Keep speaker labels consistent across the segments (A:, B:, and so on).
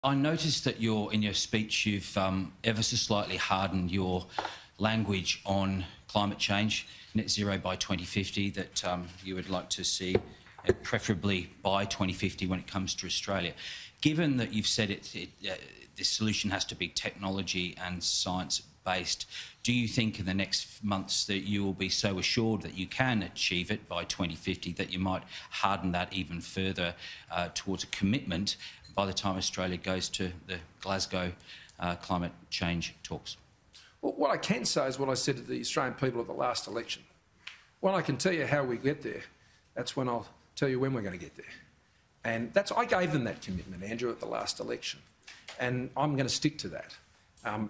A: I noticed that in your speech you've ever so slightly hardened your language on climate change, net zero by 2050, that you would like to see preferably by 2050 when it comes to Australia. Given that you've said this solution has to be technology and science-based, do you think in the next months that you will be so assured that you can achieve it by 2050 that you might harden that even further towards a commitment by the time Australia goes to the Glasgow climate change talks?
B: Well, what I can say is what I said to the Australian people at the last election. When I can tell you how we get there, that's when I'll tell you when we're going to get there. And I gave them that commitment, Andrew, at the last election. And I'm going to stick to that.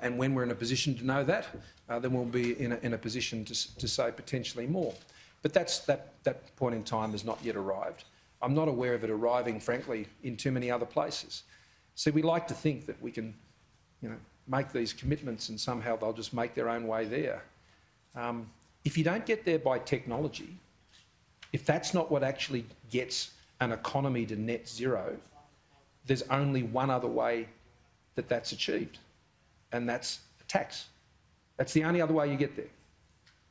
B: And when we're in a position to know that, then we'll be in a position to say potentially more. But that point in time has not yet arrived. I'm not aware of it arriving, frankly, in too many other places. See, we like to think that we can, make these commitments and somehow they'll just make their own way there. If you don't get there by technology, if that's not what actually gets an economy to net zero, there's only one other way that that's achieved, and that's a tax. That's the only other way you get there.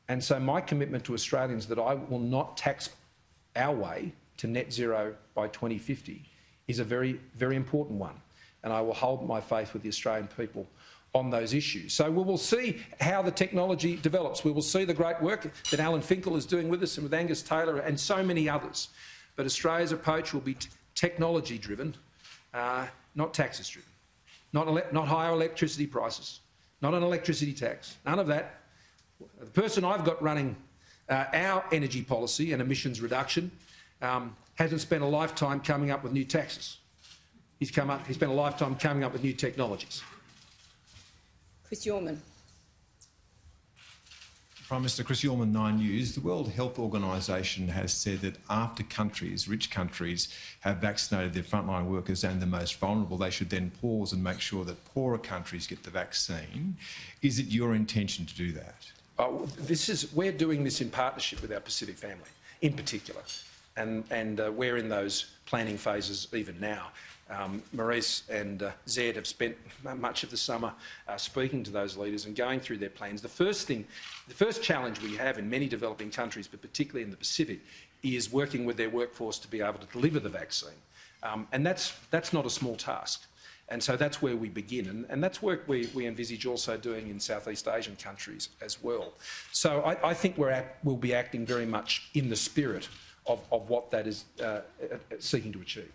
B: And so my commitment to Australians that I will not tax our way to net zero by 2050 is a very, very important one. And I will hold my faith with the Australian people on those issues. So we will see how the technology develops. We will see the great work that Alan Finkel is doing with us and with Angus Taylor and so many others. But Australia's approach will be technology-driven, not taxes-driven. Not higher electricity prices, not an electricity tax, none of that. The person I've got running our energy policy and emissions reduction hasn't spent a lifetime coming up with new taxes. He's spent a lifetime coming up with new technologies.
C: Chris Yorman.
D: Prime Minister, Chris Yorman, 9 News. The World Health Organisation has said that after rich countries, have vaccinated their frontline workers and the most vulnerable, they should then pause and make sure that poorer countries get the vaccine. Is it your intention to do that?
B: We're doing this in partnership with our Pacific family, in particular, and we're in those planning phases even now. Maurice and Zed have spent much of the summer speaking to those leaders and going through their plans. The first challenge we have in many developing countries, but particularly in the Pacific, is working with their workforce to be able to deliver the vaccine. And that's not a small task. And so that's where we begin. And that's work we envisage also doing in Southeast Asian countries as well. So I think we'll be acting very much in the spirit of what that is seeking to achieve.